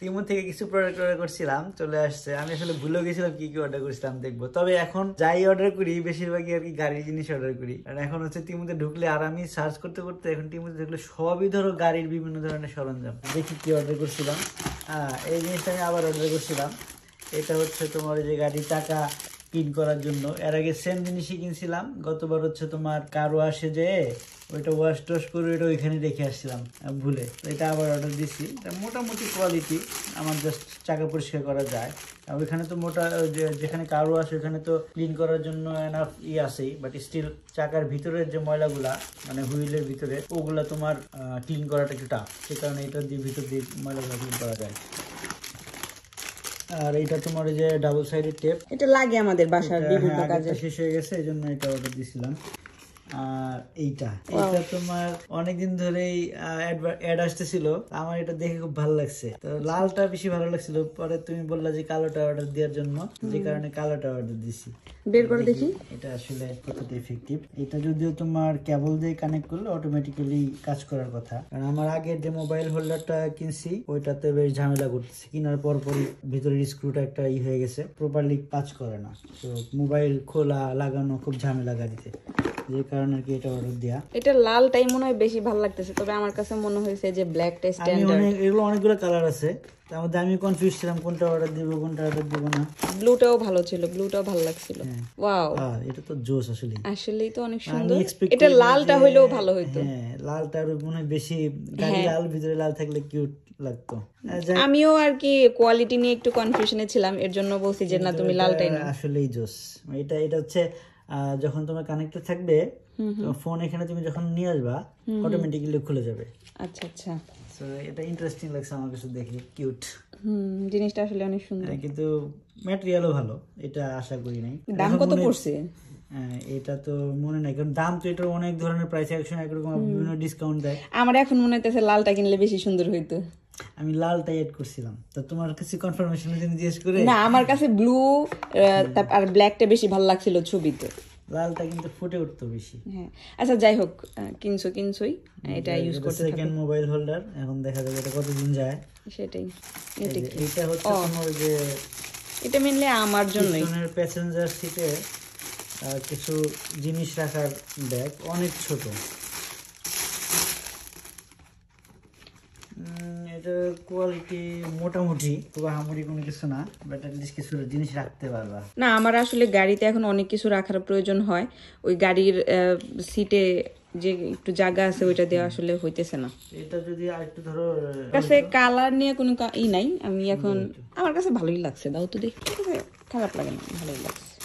Timur থেকে কিছু product order করছিলাম, চলে আসছে। আমি আসলে ভুলে গেছিলাম কি কি অর্ডার করছিলাম, দেখবো। তবে এখন যাই অর্ডার করি বেশিরভাগই আর কি গাড়ির জিনিস অর্ডার করি, কারণ এখন হচ্ছে টিমুতে ঢুকলে, আর আমি সার্চ করতে করতে এখন টিমুতে ঢুকলে সবই ধরো গাড়ির বিভিন্ন ধরনের সরঞ্জাম। দেখি কি অর্ডার করছিলাম। এই জিনিসটা আমি আবার অর্ডার করছিলাম। এটা হচ্ছে তোমার যে গাড়ির চাকা ক্লিন করার জন্য। এর আগে সেম জিনিসই কিনছিলাম গতবার, হচ্ছে তোমার কারো আসে যে ওইটা ওয়াশ টোশ করে ওইটা ওইখানে রেখে আসছিলাম ভুলে। তো এটা আবার অর্ডার দিচ্ছি। এটা মোটামুটি কোয়ালিটি, আমার জাস্ট চাকা পরিষ্কার করা যায়। ওইখানে তো যেখানে কারো আসে ওইখানে তো ক্লিন করার জন্য এনাফ আছেই, বাট স্টিল চাকার ভিতরের যে ময়লাগুলা, মানে হুইলের ভিতরে, ওগুলা তোমার ক্লিন করাটা একটু টাফ। সেই কারণে এটা দিয়ে ভিতর দিয়ে ময়লাগুলো ক্লিন করা যায়। আর এটা তোমার এই যে ডাবল সাইডেড টেপ, এটা লাগে আমাদের বাসার বিভিন্ন কাজে। শেষ হয়ে গেছে, এই জন্য এটা অর্ডার দিছিলাম। আর এইটা তোমার অনেকদিন ধরেই অ্যাড আসতেছিল, আমার এটা দেখে খুব ভালো লাগছে। তো লালটা বেশি ভালো লাগছিল, পরে তুমি বললা যে কালোটা অর্ডার দেওয়ার জন্য, যে কারণে কালোটা অর্ডার দিছি। বের করে দেখি এটা আসলে কতটা এফেক্টিভ। এটা যদিও তোমার কেবল দিয়ে কানেক্ট করলে অটোমেটিক্যালি কাজ করার কথা, কারণ আমার আগের যে মোবাইল হোল্ডারটা কিনছি ওইটাতে বেশ ঝামেলা করতেছে। কেনার পরপরই ভিতরের স্ক্রুটা একটা হয়ে গেছে, প্রপারলি কাজ করে না। তো মোবাইল খোলা লাগানো খুব ঝামেলা গাড়িতে, যে কারণে আর কি এটা অর্ডার দেয়া। এটা লালটাই মনে হয় বেশি ভালো লাগতেছে, তবে আমার কাছে মনে হয়েছে যে ব্ল্যাকটা স্ট্যান্ডার্ড। এগুলো অনেকগুলো কালার আছে, তার মধ্যে আমি কনফিউজ ছিলাম কোনটা অর্ডার দিব কোনটা অর্ডার দিব না। ব্লুটাও ভালো ছিল, ব্লুটাও ভালো লাগছিল। ওয়াও, এটা তো জোস আসলে, আসলেই তো অনেক সুন্দর। এটা লালটা হইলেও ভালো হইতো। হ্যাঁ, লালটা মনে হয় বেশি, গাড়ি লাল ভিতরে লাল থাকলে কিউট লাগতো। আমিও আর কি কোয়ালিটি নিয়ে একটু কনফিউশনে ছিলাম, এর জন্য বলছি যে না তুমি লালটাই নাও। আসলেই জোস। এটা হচ্ছে যখন তোমার কানেক্টেড থাকবে, ফোন এখানে তুমি যখন নিয়ে আসবা অটোমেটিক্যালি খুলে যাবে। আচ্ছা আচ্ছা, সো এটা ইন্টারেস্টিং লাগছে আমার কাছে, দেখে কিউট। জিনিসটা আসলে অনেক সুন্দর, কিন্তু ম্যাটেরিয়ালও ভালো, এটা আশা করি নাই। দাম কত পড়ছে? এটা তো মনে নাই, কারণ দাম তো এটা অনেক ধরনের প্রাইস অ্যাকশন একরকম বিভিন্ন ডিসকাউন্ট দেয়। আমার এখন মনে হইতেছে লালটা কিনলে বেশি সুন্দর হইতো। আমি লালটাই এড করছিলাম, তো তোমার কাছে কনফার্মেশনের জন্য জিজ্ঞেস করে। না, আমার কাছে ব্লু আর ব্ল্যাকটা বেশি ভালো লাগছিল ছবিতে, লালটা কিন্তু ফুটে উঠতো বেশি। হ্যাঁ আচ্ছা, যাই হোক, কিনছোই, এটা ইউজ করতে থাকো। সেকেন্ড মোবাইল হোল্ডার, এখন দেখা যাবে এটা কতদিন যায়। সেটাই। এটা হচ্ছে তোমার যে, এটা মেনলি আমার জন্যই। পিছনের প্যাসেঞ্জার সিটে কিছু জিনিস রাখার ব্যাগ, অনেক ছোট। এটা কোয়ালিটি মোটামুটি, খুব আহামরি কোনো কিছু না, বাট অ্যাটলিস্ট কিছু জিনিস রাখতে পারবা। না, আমার আসলে গাড়িতে এখন অনেক কিছু রাখার প্রয়োজন হয়, ওই গাড়ির সিটে যে একটু জায়গা আছে ওইটা দিয়ে আসলে হইতেছে না। এটা যদি আরেকটু ধরো, কাছে কালার নিয়ে কোনো নাই, আমি এখন আমার কাছে ভালোই লাগছে, দাও তো দেখি, খারাপ লাগে না, ভালোই লাগছে।